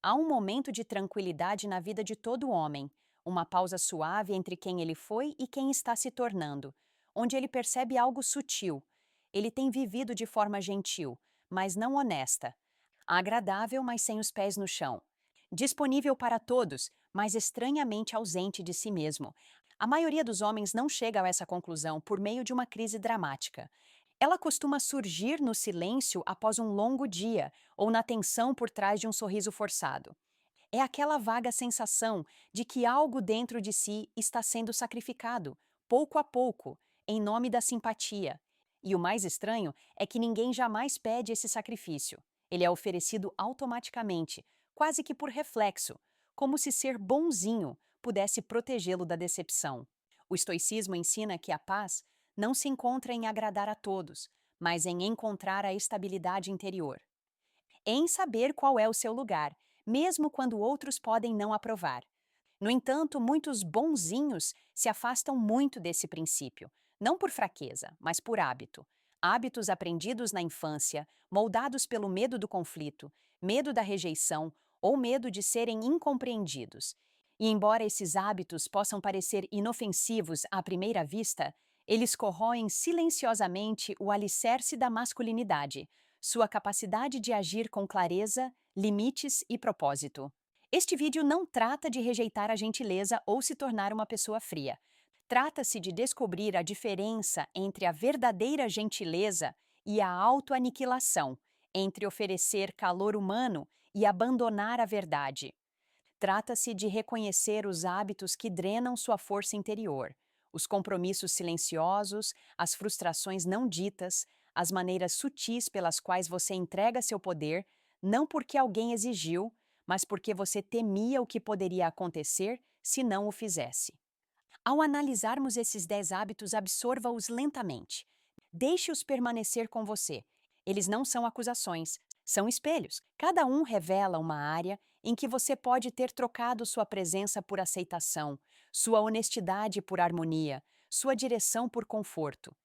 Há um momento de tranquilidade na vida de todo homem, uma pausa suave entre quem ele foi e quem está se tornando, onde ele percebe algo sutil. Ele tem vivido de forma gentil, mas não honesta. Agradável, mas sem os pés no chão. Disponível para todos, mas estranhamente ausente de si mesmo. A maioria dos homens não chega a essa conclusão por meio de uma crise dramática. Ela costuma surgir no silêncio após um longo dia ou na tensão por trás de um sorriso forçado. É aquela vaga sensação de que algo dentro de si está sendo sacrificado, pouco a pouco, em nome da simpatia. E o mais estranho é que ninguém jamais pede esse sacrifício. Ele é oferecido automaticamente, quase que por reflexo, como se ser bonzinho pudesse protegê-lo da decepção. O estoicismo ensina que a paz não se encontra em agradar a todos, mas em encontrar a estabilidade interior em saber qual é o seu lugar, mesmo quando outros podem não aprovar. No entanto, muitos bonzinhos se afastam muito desse princípio, não por fraqueza, mas por hábito. Hábitos aprendidos na infância, moldados pelo medo do conflito, medo da rejeição ou medo de serem incompreendidos. E embora esses hábitos possam parecer inofensivos à primeira vista, eles corroem silenciosamente o alicerce da masculinidade, sua capacidade de agir com clareza, limites e propósito. Este vídeo não trata de rejeitar a gentileza ou se tornar uma pessoa fria. Trata-se de descobrir a diferença entre a verdadeira gentileza e a autoaniquilação, entre oferecer calor humano e abandonar a verdade. Trata-se de reconhecer os hábitos que drenam sua força interior, os compromissos silenciosos, as frustrações não ditas, as maneiras sutis pelas quais você entrega seu poder, não porque alguém exigiu, mas porque você temia o que poderia acontecer se não o fizesse. Ao analisarmos esses 10 hábitos, absorva-os lentamente. Deixe-os permanecer com você. Eles não são acusações, são espelhos. Cada um revela uma área em que você pode ter trocado sua presença por aceitação, sua honestidade por harmonia, sua direção por conforto.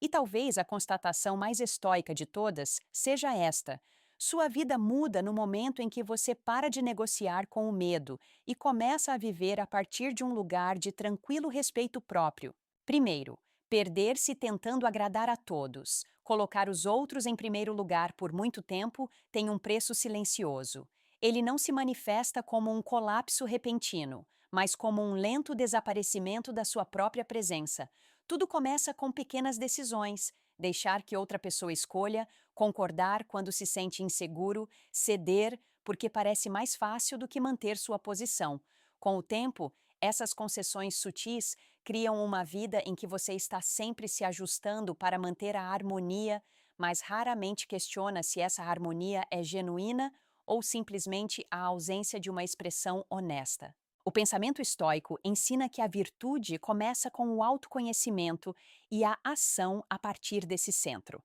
E talvez a constatação mais estoica de todas seja esta: sua vida muda no momento em que você para de negociar com o medo e começa a viver a partir de um lugar de tranquilo respeito próprio. Primeiro, perder-se tentando agradar a todos. Colocar os outros em primeiro lugar por muito tempo tem um preço silencioso. Ele não se manifesta como um colapso repentino, mas como um lento desaparecimento da sua própria presença. Tudo começa com pequenas decisões. Deixar que outra pessoa escolha, concordar quando se sente inseguro, ceder porque parece mais fácil do que manter sua posição. Com o tempo, essas concessões sutis criam uma vida em que você está sempre se ajustando para manter a harmonia, mas raramente questiona se essa harmonia é genuína ou simplesmente a ausência de uma expressão honesta. O pensamento estoico ensina que a virtude começa com o autoconhecimento e a ação a partir desse centro.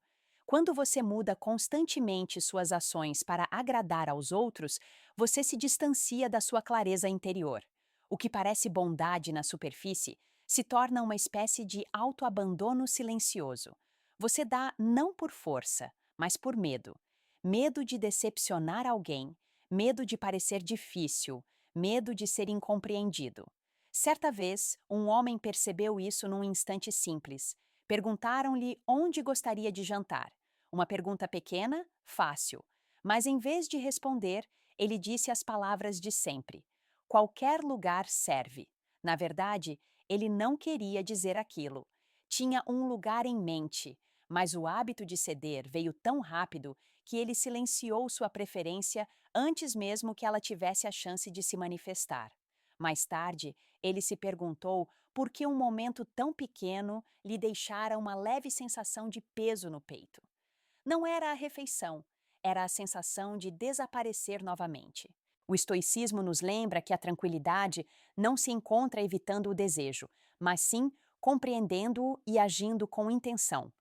Quando você muda constantemente suas ações para agradar aos outros, você se distancia da sua clareza interior. O que parece bondade na superfície se torna uma espécie de autoabandono silencioso. Você dá não por força, mas por medo. Medo de decepcionar alguém, medo de parecer difícil, medo de ser incompreendido. Certa vez, um homem percebeu isso num instante simples. Perguntaram-lhe onde gostaria de jantar. Uma pergunta pequena, fácil. Mas em vez de responder, ele disse as palavras de sempre: qualquer lugar serve. Na verdade, ele não queria dizer aquilo. Tinha um lugar em mente, mas o hábito de ceder veio tão rápido que ele silenciou sua preferência antes mesmo que ela tivesse a chance de se manifestar. Mais tarde, ele se perguntou por que um momento tão pequeno lhe deixara uma leve sensação de peso no peito. Não era a refeição, era a sensação de desaparecer novamente. O estoicismo nos lembra que a tranquilidade não se encontra evitando o desejo, mas sim compreendendo-o e agindo com intenção.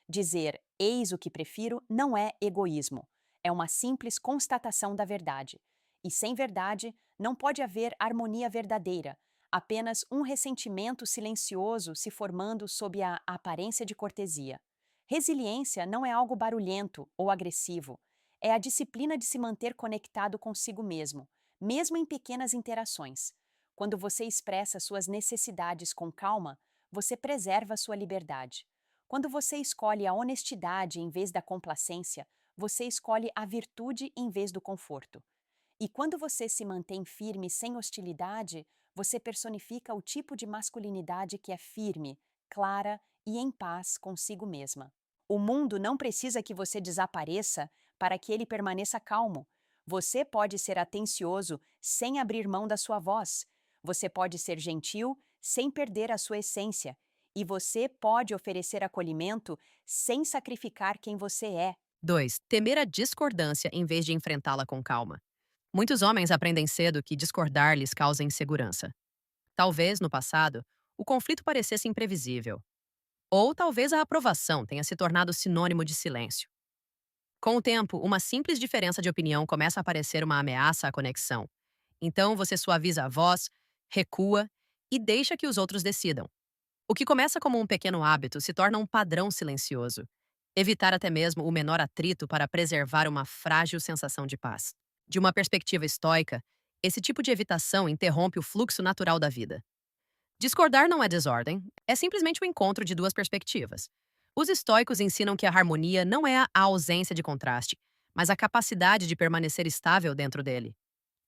Dizer eis o que prefiro não é egoísmo, é uma simples constatação da verdade. E sem verdade não pode haver harmonia verdadeira, apenas um ressentimento silencioso se formando sob a aparência de cortesia. Resiliência não é algo barulhento ou agressivo, é a disciplina de se manter conectado consigo mesmo, mesmo em pequenas interações. Quando você expressa suas necessidades com calma, você preserva sua liberdade. Quando você escolhe a honestidade em vez da complacência, você escolhe a virtude em vez do conforto. E quando você se mantém firme sem hostilidade, você personifica o tipo de masculinidade que é firme, clara e em paz consigo mesma. O mundo não precisa que você desapareça para que ele permaneça calmo. Você pode ser atencioso sem abrir mão da sua voz. Você pode ser gentil sem perder a sua essência. E você pode oferecer acolhimento sem sacrificar quem você é. 2. Temer a discordância em vez de enfrentá-la com calma. Muitos homens aprendem cedo que discordar lhes causa insegurança. Talvez, no passado, o conflito parecesse imprevisível. Ou talvez a aprovação tenha se tornado sinônimo de silêncio. Com o tempo, uma simples diferença de opinião começa a parecer uma ameaça à conexão. Então você suaviza a voz, recua e deixa que os outros decidam. O que começa como um pequeno hábito se torna um padrão silencioso. Evitar até mesmo o menor atrito para preservar uma frágil sensação de paz. De uma perspectiva estoica, esse tipo de evitação interrompe o fluxo natural da vida. Discordar não é desordem, é simplesmente o encontro de duas perspectivas. Os estoicos ensinam que a harmonia não é a ausência de contraste, mas a capacidade de permanecer estável dentro dele.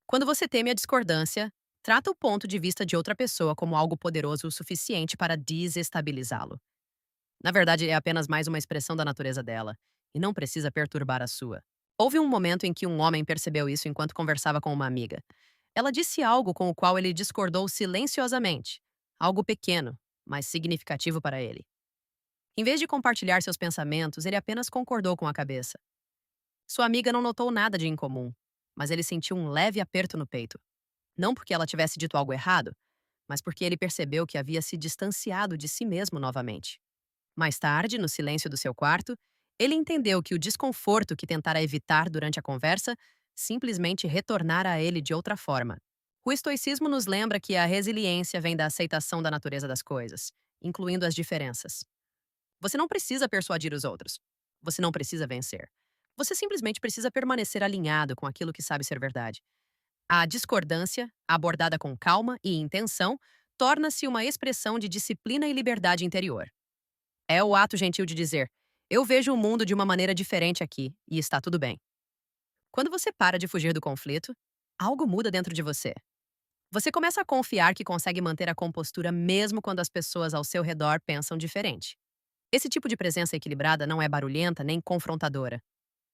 Quando você teme a discordância, trata o ponto de vista de outra pessoa como algo poderoso o suficiente para desestabilizá-lo. Na verdade, é apenas mais uma expressão da natureza dela, e não precisa perturbar a sua. Houve um momento em que um homem percebeu isso enquanto conversava com uma amiga. Ela disse algo com o qual ele discordou silenciosamente. Algo pequeno, mas significativo para ele. Em vez de compartilhar seus pensamentos, ele apenas concordou com a cabeça. Sua amiga não notou nada de incomum, mas ele sentiu um leve aperto no peito. Não porque ela tivesse dito algo errado, mas porque ele percebeu que havia se distanciado de si mesmo novamente. Mais tarde, no silêncio do seu quarto, ele entendeu que o desconforto que tentara evitar durante a conversa simplesmente retornara a ele de outra forma. O estoicismo nos lembra que a resiliência vem da aceitação da natureza das coisas, incluindo as diferenças. Você não precisa persuadir os outros. Você não precisa vencer. Você simplesmente precisa permanecer alinhado com aquilo que sabe ser verdade. A discordância, abordada com calma e intenção, torna-se uma expressão de disciplina e liberdade interior. É o ato gentil de dizer: eu vejo o mundo de uma maneira diferente aqui e está tudo bem. Quando você para de fugir do conflito, algo muda dentro de você. Você começa a confiar que consegue manter a compostura mesmo quando as pessoas ao seu redor pensam diferente. Esse tipo de presença equilibrada não é barulhenta nem confrontadora.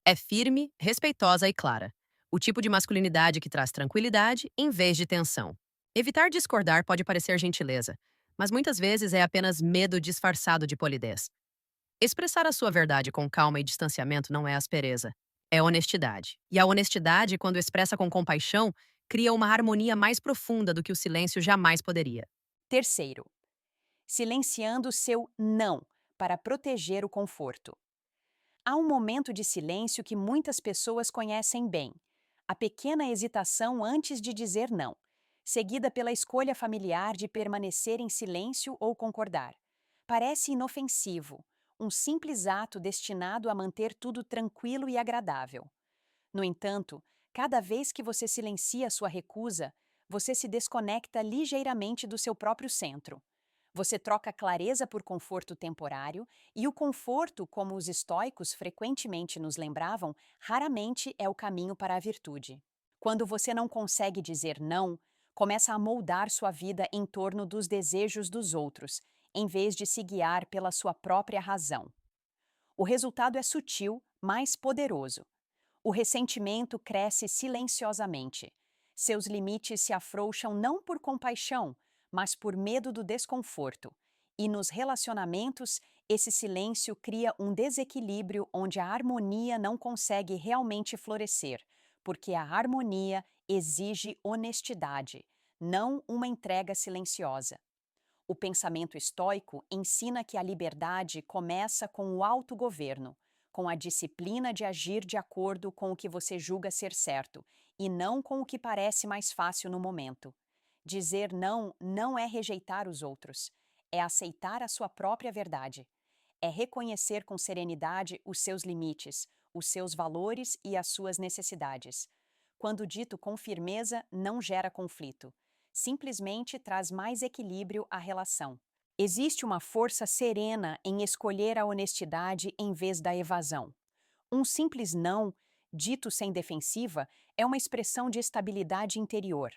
É firme, respeitosa e clara. O tipo de masculinidade que traz tranquilidade em vez de tensão. Evitar discordar pode parecer gentileza, mas muitas vezes é apenas medo disfarçado de polidez. Expressar a sua verdade com calma e distanciamento não é aspereza, é honestidade. E a honestidade, quando expressa com compaixão, cria uma harmonia mais profunda do que o silêncio jamais poderia. Terceiro, silenciando seu não para proteger o conforto. Há um momento de silêncio que muitas pessoas conhecem bem: a pequena hesitação antes de dizer não, seguida pela escolha familiar de permanecer em silêncio ou concordar. Parece inofensivo, um simples ato destinado a manter tudo tranquilo e agradável. No entanto, cada vez que você silencia sua recusa, você se desconecta ligeiramente do seu próprio centro. Você troca clareza por conforto temporário, e o conforto, como os estoicos frequentemente nos lembravam, raramente é o caminho para a virtude. Quando você não consegue dizer não, começa a moldar sua vida em torno dos desejos dos outros, em vez de se guiar pela sua própria razão. O resultado é sutil, mas poderoso. O ressentimento cresce silenciosamente. Seus limites se afrouxam não por compaixão, mas por medo do desconforto. E nos relacionamentos, esse silêncio cria um desequilíbrio onde a harmonia não consegue realmente florescer, porque a harmonia exige honestidade, não uma entrega silenciosa. O pensamento estoico ensina que a liberdade começa com o autogoverno, com a disciplina de agir de acordo com o que você julga ser certo, e não com o que parece mais fácil no momento. Dizer não não é rejeitar os outros, é aceitar a sua própria verdade. É reconhecer com serenidade os seus limites, os seus valores e as suas necessidades. quando dito com firmeza, não gera conflito. Simplesmente traz mais equilíbrio à relação. Existe uma força serena em escolher a honestidade em vez da evasão. Um simples não, dito sem defensiva, é uma expressão de estabilidade interior.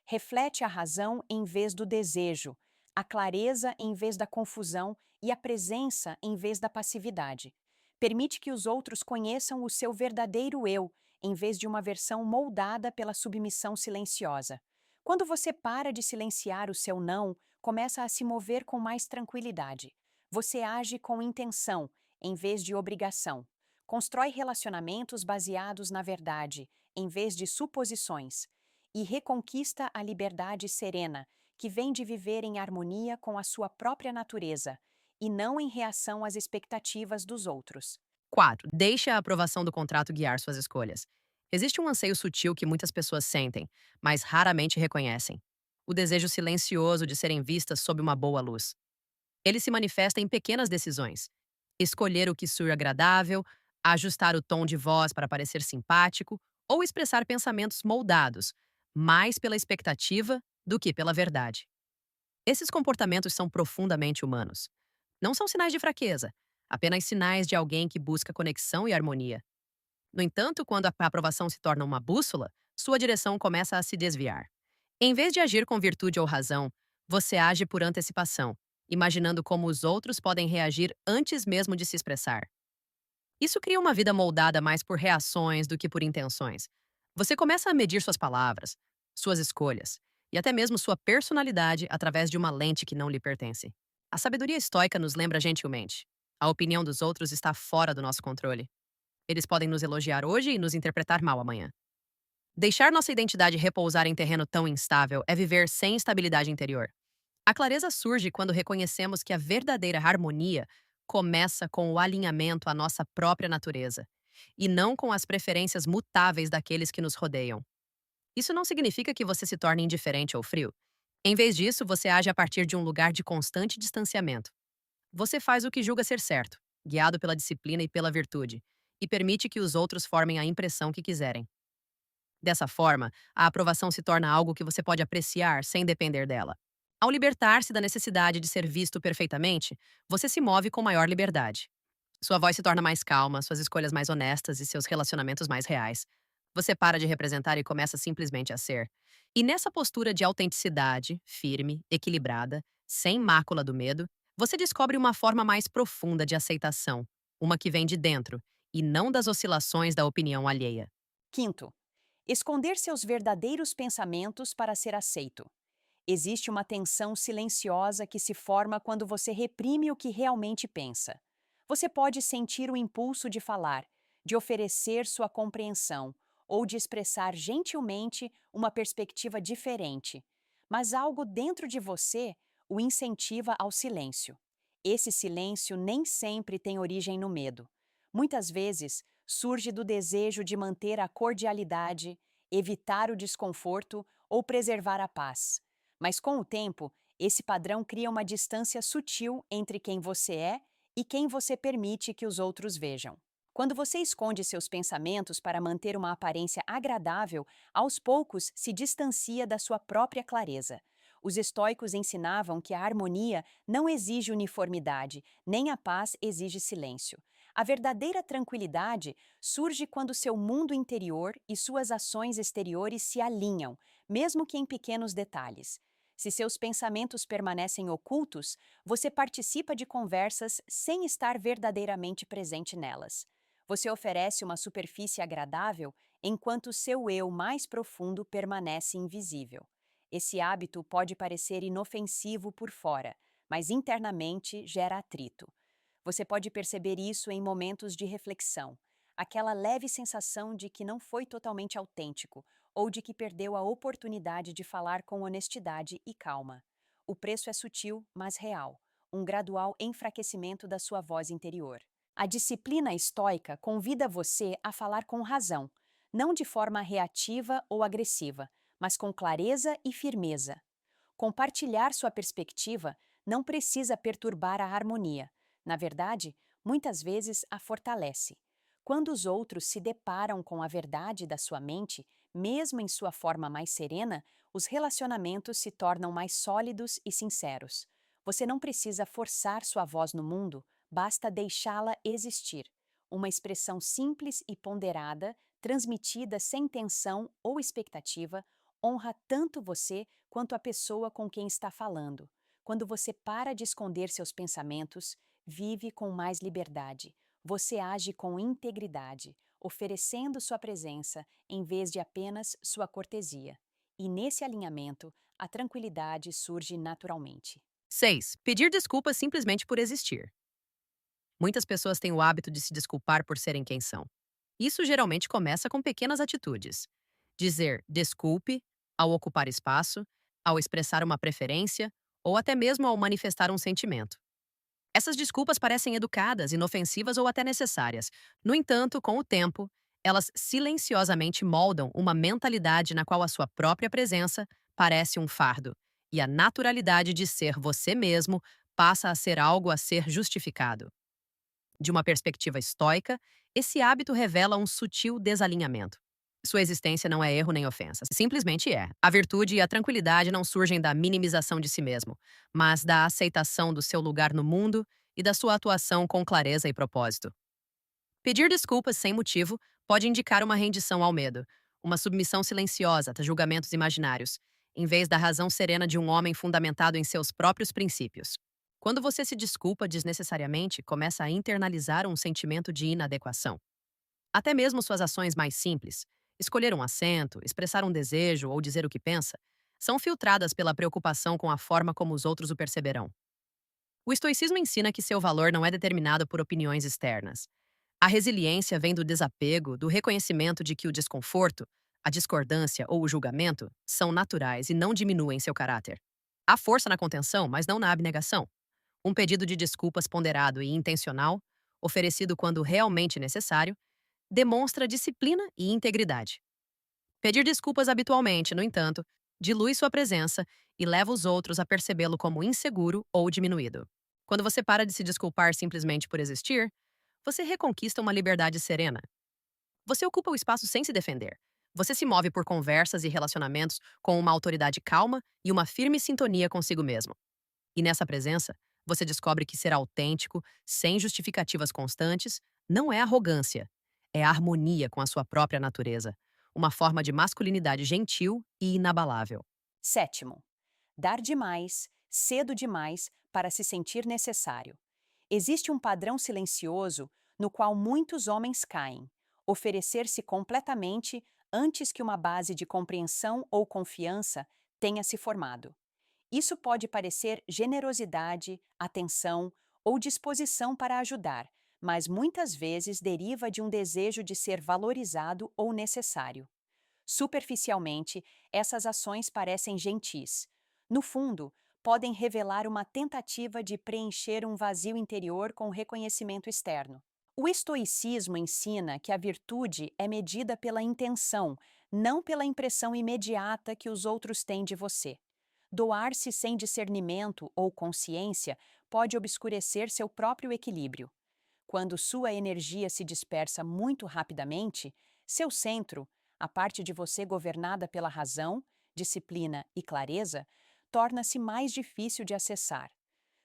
Reflete a razão em vez do desejo, a clareza em vez da confusão e a presença em vez da passividade. Permite que os outros conheçam o seu verdadeiro eu, em vez de uma versão moldada pela submissão silenciosa. Quando você para de silenciar o seu não, começa a se mover com mais tranquilidade. Você age com intenção, em vez de obrigação. Constrói relacionamentos baseados na verdade, em vez de suposições e reconquista a liberdade serena, que vem de viver em harmonia com a sua própria natureza, e não em reação às expectativas dos outros. 4. Deixe a aprovação do contrato guiar suas escolhas. Existe um anseio sutil que muitas pessoas sentem, mas raramente reconhecem. O desejo silencioso de serem vistas sob uma boa luz. Ele se manifesta em pequenas decisões. Escolher o que soa agradável, ajustar o tom de voz para parecer simpático ou expressar pensamentos moldados, mais pela expectativa do que pela verdade. Esses comportamentos são profundamente humanos. Não são sinais de fraqueza, apenas sinais de alguém que busca conexão e harmonia. No entanto, quando a aprovação se torna uma bússola, sua direção começa a se desviar. Em vez de agir com virtude ou razão, você age por antecipação, imaginando como os outros podem reagir antes mesmo de se expressar. Isso cria uma vida moldada mais por reações do que por intenções. Você começa a medir suas palavras, suas escolhas e até mesmo sua personalidade através de uma lente que não lhe pertence. A sabedoria estoica nos lembra gentilmente: a opinião dos outros está fora do nosso controle. Eles podem nos elogiar hoje e nos interpretar mal amanhã. Deixar nossa identidade repousar em terreno tão instável é viver sem estabilidade interior. A clareza surge quando reconhecemos que a verdadeira harmonia começa com o alinhamento à nossa própria natureza, e não com as preferências mutáveis daqueles que nos rodeiam. Isso não significa que você se torne indiferente ou frio. Em vez disso, você age a partir de um lugar de constante distanciamento. Você faz o que julga ser certo, guiado pela disciplina e pela virtude, e permite que os outros formem a impressão que quiserem. Dessa forma, a aprovação se torna algo que você pode apreciar sem depender dela. Ao libertar-se da necessidade de ser visto perfeitamente, você se move com maior liberdade. Sua voz se torna mais calma, suas escolhas mais honestas e seus relacionamentos mais reais. Você para de representar e começa simplesmente a ser. E nessa postura de autenticidade, firme, equilibrada, sem mácula do medo, você descobre uma forma mais profunda de aceitação, uma que vem de dentro, e não das oscilações da opinião alheia. Quinto, esconder seus verdadeiros pensamentos para ser aceito. Existe uma tensão silenciosa que se forma quando você reprime o que realmente pensa. Você pode sentir o impulso de falar, de oferecer sua compreensão ou de expressar gentilmente uma perspectiva diferente, mas algo dentro de você o incentiva ao silêncio. Esse silêncio nem sempre tem origem no medo. Muitas vezes surge do desejo de manter a cordialidade, evitar o desconforto ou preservar a paz. Mas com o tempo, esse padrão cria uma distância sutil entre quem você é e quem você permite que os outros vejam. Quando você esconde seus pensamentos para manter uma aparência agradável, aos poucos se distancia da sua própria clareza. Os estoicos ensinavam que a harmonia não exige uniformidade, nem a paz exige silêncio. A verdadeira tranquilidade surge quando seu mundo interior e suas ações exteriores se alinham, mesmo que em pequenos detalhes. Se seus pensamentos permanecem ocultos, você participa de conversas sem estar verdadeiramente presente nelas. Você oferece uma superfície agradável enquanto seu eu mais profundo permanece invisível. Esse hábito pode parecer inofensivo por fora, mas internamente gera atrito. Você pode perceber isso em momentos de reflexão, aquela leve sensação de que não foi totalmente autêntico ou de que perdeu a oportunidade de falar com honestidade e calma. O preço é sutil, mas real, um gradual enfraquecimento da sua voz interior. A disciplina estoica convida você a falar com razão, não de forma reativa ou agressiva, mas com clareza e firmeza. Compartilhar sua perspectiva não precisa perturbar a harmonia. Na verdade, muitas vezes a fortalece. Quando os outros se deparam com a verdade da sua mente, Mesmo em sua forma mais serena, os relacionamentos se tornam mais sólidos e sinceros. Você não precisa forçar sua voz no mundo, basta deixá-la existir. Uma expressão simples e ponderada, transmitida sem tensão ou expectativa, honra tanto você quanto a pessoa com quem está falando. Quando você para de esconder seus pensamentos, vive com mais liberdade. Você age com integridade, oferecendo sua presença em vez de apenas sua cortesia. E nesse alinhamento, a tranquilidade surge naturalmente. 6. Pedir desculpas simplesmente por existir. Muitas pessoas têm o hábito de se desculpar por serem quem são. Isso geralmente começa com pequenas atitudes. Dizer desculpe ao ocupar espaço, ao expressar uma preferência ou até mesmo ao manifestar um sentimento. Essas desculpas parecem educadas, inofensivas ou até necessárias. No entanto, com o tempo, elas silenciosamente moldam uma mentalidade na qual a sua própria presença parece um fardo, e a naturalidade de ser você mesmo passa a ser algo a ser justificado. De uma perspectiva estoica, esse hábito revela um sutil desalinhamento. Sua existência não é erro nem ofensa, simplesmente é. A virtude e a tranquilidade não surgem da minimização de si mesmo, mas da aceitação do seu lugar no mundo e da sua atuação com clareza e propósito. Pedir desculpas sem motivo pode indicar uma rendição ao medo, uma submissão silenciosa a julgamentos imaginários, em vez da razão serena de um homem fundamentado em seus próprios princípios. Quando você se desculpa desnecessariamente, começa a internalizar um sentimento de inadequação. Até mesmo suas ações mais simples, escolher um assento, expressar um desejo ou dizer o que pensa, são filtradas pela preocupação com a forma como os outros o perceberão. O estoicismo ensina que seu valor não é determinado por opiniões externas. A resiliência vem do desapego, do reconhecimento de que o desconforto, a discordância ou o julgamento são naturais e não diminuem seu caráter. Há força na contenção, mas não na abnegação. Um pedido de desculpas ponderado e intencional, oferecido quando realmente necessário, demonstra disciplina e integridade. Pedir desculpas habitualmente, no entanto, dilui sua presença e leva os outros a percebê-lo como inseguro ou diminuído. Quando você para de se desculpar simplesmente por existir, você reconquista uma liberdade serena. Você ocupa o espaço sem se defender. Você se move por conversas e relacionamentos com uma autoridade calma e uma firme sintonia consigo mesmo. E nessa presença, você descobre que ser autêntico, sem justificativas constantes, não é arrogância, é harmonia com a sua própria natureza, uma forma de masculinidade gentil e inabalável. Sétimo, dar demais, cedo demais para se sentir necessário. Existe um padrão silencioso no qual muitos homens caem: oferecer-se completamente antes que uma base de compreensão ou confiança tenha se formado. Isso pode parecer generosidade, atenção ou disposição para ajudar, mas muitas vezes deriva de um desejo de ser valorizado ou necessário. Superficialmente, essas ações parecem gentis. No fundo, podem revelar uma tentativa de preencher um vazio interior com reconhecimento externo. O estoicismo ensina que a virtude é medida pela intenção, não pela impressão imediata que os outros têm de você. Doar-se sem discernimento ou consciência pode obscurecer seu próprio equilíbrio. Quando sua energia se dispersa muito rapidamente, seu centro, a parte de você governada pela razão, disciplina e clareza, torna-se mais difícil de acessar.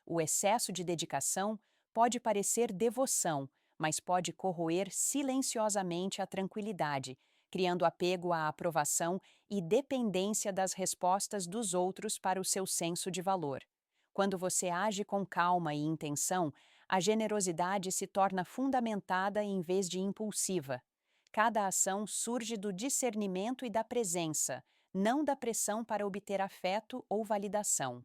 O excesso de dedicação pode parecer devoção, mas pode corroer silenciosamente a tranquilidade, criando apego à aprovação e dependência das respostas dos outros para o seu senso de valor. Quando você age com calma e intenção, a generosidade se torna fundamentada em vez de impulsiva. Cada ação surge do discernimento e da presença, não da pressão para obter afeto ou validação.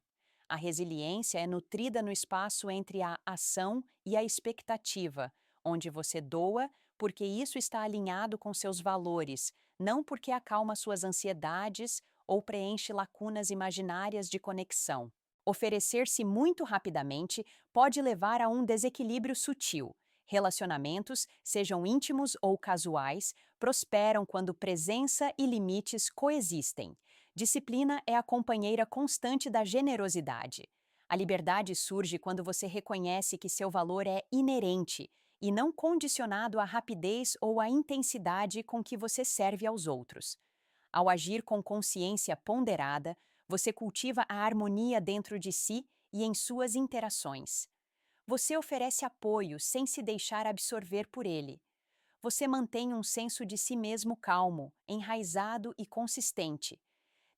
A resiliência é nutrida no espaço entre a ação e a expectativa, onde você doa porque isso está alinhado com seus valores, não porque acalma suas ansiedades ou preenche lacunas imaginárias de conexão. Oferecer-se muito rapidamente pode levar a um desequilíbrio sutil. Relacionamentos, sejam íntimos ou casuais, prosperam quando presença e limites coexistem. Disciplina é a companheira constante da generosidade. A liberdade surge quando você reconhece que seu valor é inerente e não condicionado à rapidez ou à intensidade com que você serve aos outros. Ao agir com consciência ponderada, você cultiva a harmonia dentro de si e em suas interações. Você oferece apoio sem se deixar absorver por ele. Você mantém um senso de si mesmo calmo, enraizado e consistente.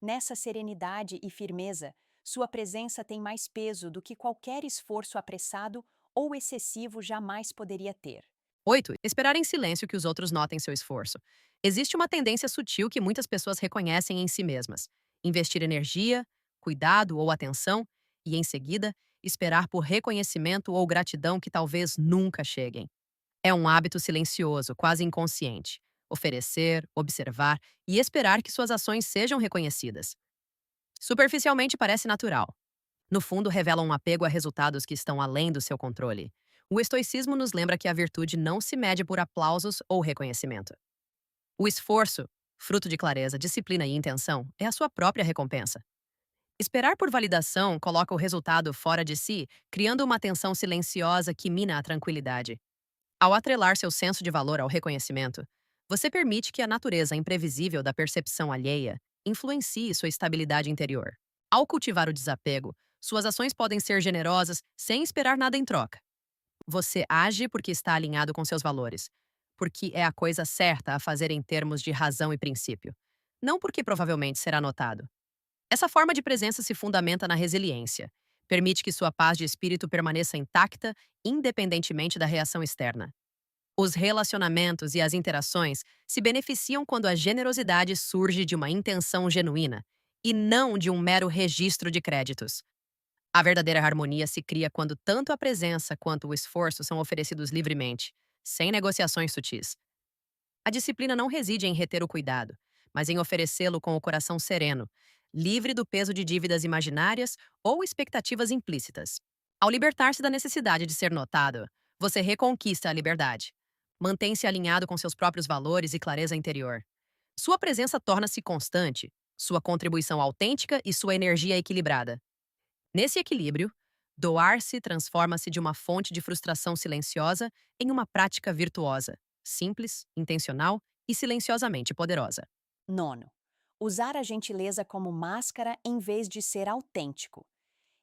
Nessa serenidade e firmeza, sua presença tem mais peso do que qualquer esforço apressado ou excessivo jamais poderia ter. 8. Esperar em silêncio que os outros notem seu esforço. Existe uma tendência sutil que muitas pessoas reconhecem em si mesmas. Investir energia, cuidado ou atenção e, em seguida, esperar por reconhecimento ou gratidão que talvez nunca cheguem. É um hábito silencioso, quase inconsciente. Oferecer, observar e esperar que suas ações sejam reconhecidas. Superficialmente parece natural. No fundo, revela um apego a resultados que estão além do seu controle. O estoicismo nos lembra que a virtude não se mede por aplausos ou reconhecimento. O esforço, fruto de clareza, disciplina e intenção, é a sua própria recompensa. Esperar por validação coloca o resultado fora de si, criando uma tensão silenciosa que mina a tranquilidade. Ao atrelar seu senso de valor ao reconhecimento, você permite que a natureza imprevisível da percepção alheia influencie sua estabilidade interior. Ao cultivar o desapego, suas ações podem ser generosas sem esperar nada em troca. Você age porque está alinhado com seus valores, porque é a coisa certa a fazer em termos de razão e princípio, não porque provavelmente será notado. Essa forma de presença se fundamenta na resiliência. Permite que sua paz de espírito permaneça intacta, independentemente da reação externa. Os relacionamentos e as interações se beneficiam quando a generosidade surge de uma intenção genuína e não de um mero registro de créditos. A verdadeira harmonia se cria quando tanto a presença quanto o esforço são oferecidos livremente, sem negociações sutis. A disciplina não reside em reter o cuidado, mas em oferecê-lo com o coração sereno, livre do peso de dívidas imaginárias ou expectativas implícitas. Ao libertar-se da necessidade de ser notado, você reconquista a liberdade. Mantém-se alinhado com seus próprios valores e clareza interior. Sua presença torna-se constante, sua contribuição autêntica e sua energia equilibrada. Nesse equilíbrio, doar-se transforma-se de uma fonte de frustração silenciosa em uma prática virtuosa, simples, intencional e silenciosamente poderosa. Nono, usar a gentileza como máscara em vez de ser autêntico.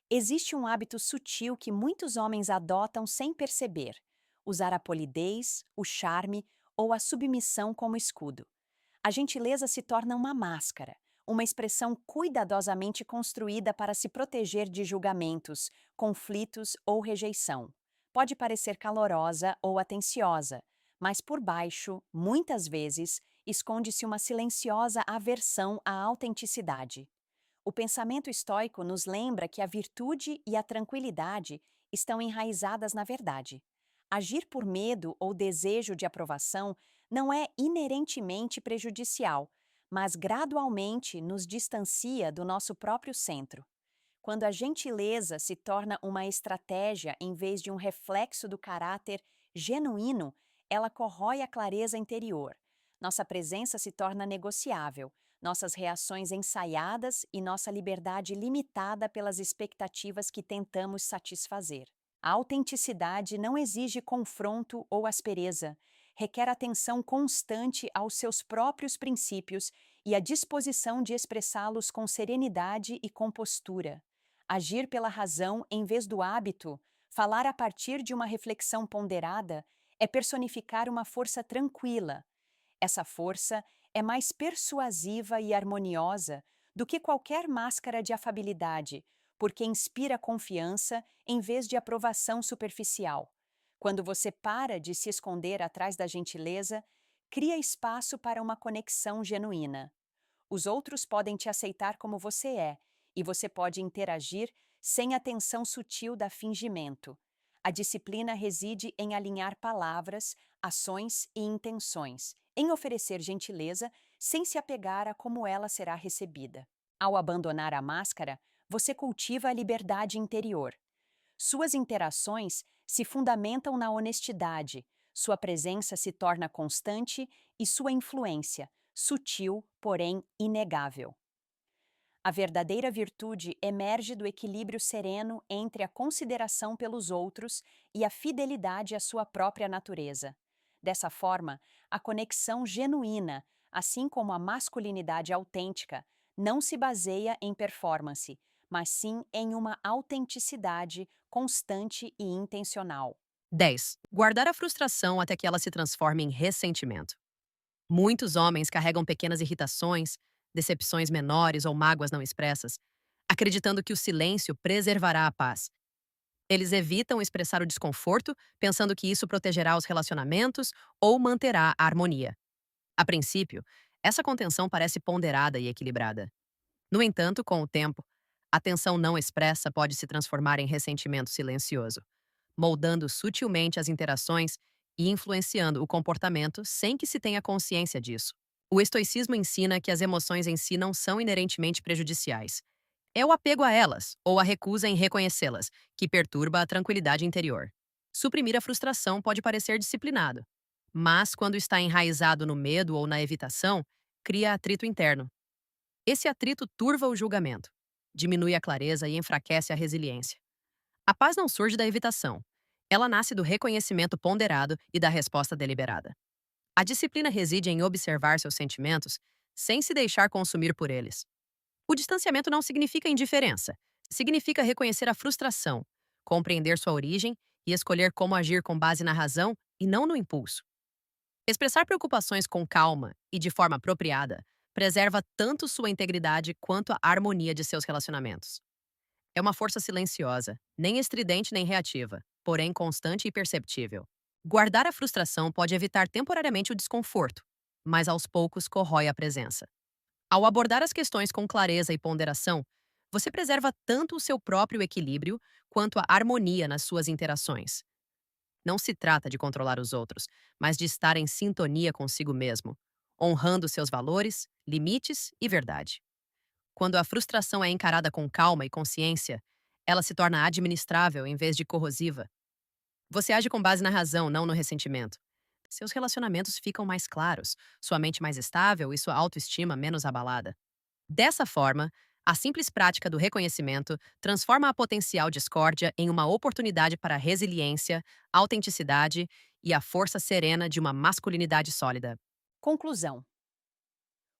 Existe um hábito sutil que muitos homens adotam sem perceber: usar a polidez, o charme ou a submissão como escudo. A gentileza se torna uma máscara, uma expressão cuidadosamente construída para se proteger de julgamentos, conflitos ou rejeição. Pode parecer calorosa ou atenciosa, mas por baixo, muitas vezes, esconde-se uma silenciosa aversão à autenticidade. O pensamento estoico nos lembra que a virtude e a tranquilidade estão enraizadas na verdade. Agir por medo ou desejo de aprovação não é inerentemente prejudicial, mas gradualmente nos distancia do nosso próprio centro. Quando a gentileza se torna uma estratégia em vez de um reflexo do caráter genuíno, ela corrói a clareza interior. Nossa presença se torna negociável, nossas reações ensaiadas e nossa liberdade limitada pelas expectativas que tentamos satisfazer. A autenticidade não exige confronto ou aspereza, requer atenção constante aos seus próprios princípios e a disposição de expressá-los com serenidade e compostura. Agir pela razão em vez do hábito, falar a partir de uma reflexão ponderada, é personificar uma força tranquila. Essa força é mais persuasiva e harmoniosa do que qualquer máscara de afabilidade, porque inspira confiança em vez de aprovação superficial. Quando você para de se esconder atrás da gentileza, cria espaço para uma conexão genuína. Os outros podem te aceitar como você é, e você pode interagir sem a tensão sutil da fingimento. A disciplina reside em alinhar palavras, ações e intenções, em oferecer gentileza sem se apegar a como ela será recebida. Ao abandonar a máscara, você cultiva a liberdade interior. Suas interações se fundamentam na honestidade, sua presença se torna constante e sua influência, sutil, porém inegável. A verdadeira virtude emerge do equilíbrio sereno entre a consideração pelos outros e a fidelidade à sua própria natureza. Dessa forma, a conexão genuína, Assim como a masculinidade autêntica não se baseia em performance, mas sim em uma autenticidade constante e intencional. 10. Guardar a frustração até que ela se transforme em ressentimento. Muitos homens carregam pequenas irritações, decepções menores ou mágoas não expressas, acreditando que o silêncio preservará a paz. Eles evitam expressar o desconforto, pensando que isso protegerá os relacionamentos ou manterá a harmonia. A princípio, essa contenção parece ponderada e equilibrada. No entanto, com o tempo, a tensão não expressa pode se transformar em ressentimento silencioso, moldando sutilmente as interações e influenciando o comportamento sem que se tenha consciência disso. O estoicismo ensina que as emoções em si não são inerentemente prejudiciais. É o apego a elas, ou a recusa em reconhecê-las, que perturba a tranquilidade interior. Suprimir a frustração pode parecer disciplinado, mas quando está enraizado no medo ou na evitação, cria atrito interno. Esse atrito turva o julgamento, diminui a clareza e enfraquece a resiliência. A paz não surge da evitação. Ela nasce do reconhecimento ponderado e da resposta deliberada. A disciplina reside em observar seus sentimentos sem se deixar consumir por eles. O distanciamento não significa indiferença. Significa reconhecer a frustração, compreender sua origem e escolher como agir com base na razão e não no impulso. Expressar preocupações com calma e de forma apropriada preserva tanto sua integridade quanto a harmonia de seus relacionamentos. É uma força silenciosa, nem estridente nem reativa, porém constante e perceptível. Guardar a frustração pode evitar temporariamente o desconforto, mas aos poucos corrói a presença. Ao abordar as questões com clareza e ponderação, você preserva tanto o seu próprio equilíbrio quanto a harmonia nas suas interações. Não se trata de controlar os outros, mas de estar em sintonia consigo mesmo, honrando seus valores, limites e verdade. Quando a frustração é encarada com calma e consciência, ela se torna administrável em vez de corrosiva. Você age com base na razão, não no ressentimento. Seus relacionamentos ficam mais claros, sua mente mais estável e sua autoestima menos abalada. Dessa forma, a simples prática do reconhecimento transforma a potencial discórdia em uma oportunidade para a resiliência, autenticidade e a força serena de uma masculinidade sólida. Conclusão: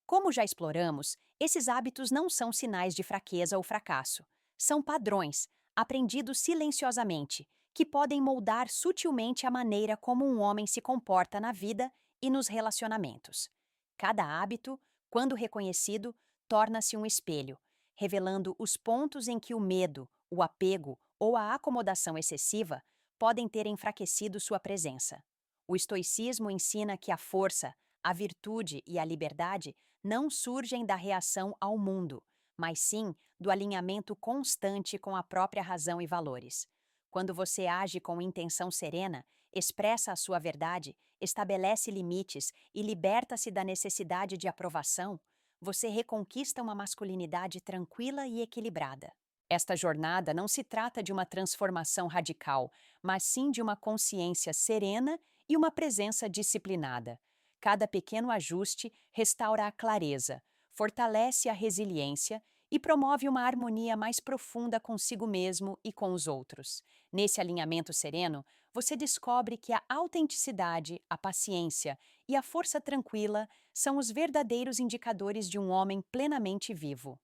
como já exploramos, esses hábitos não são sinais de fraqueza ou fracasso. São padrões, aprendidos silenciosamente, que podem moldar sutilmente a maneira como um homem se comporta na vida e nos relacionamentos. Cada hábito, quando reconhecido, torna-se um espelho, revelando os pontos em que o medo, o apego ou a acomodação excessiva podem ter enfraquecido sua presença. O estoicismo ensina que a força, a virtude e a liberdade não surgem da reação ao mundo, mas sim do alinhamento constante com a própria razão e valores. Quando você age com intenção serena, expressa a sua verdade, estabelece limites e liberta-se da necessidade de aprovação, você reconquista uma masculinidade tranquila e equilibrada. Esta jornada não se trata de uma transformação radical, mas sim de uma consciência serena e uma presença disciplinada. Cada pequeno ajuste restaura a clareza, fortalece a resiliência e promove uma harmonia mais profunda consigo mesmo e com os outros. Nesse alinhamento sereno, você descobre que a autenticidade, a paciência e a força tranquila são os verdadeiros indicadores de um homem plenamente vivo.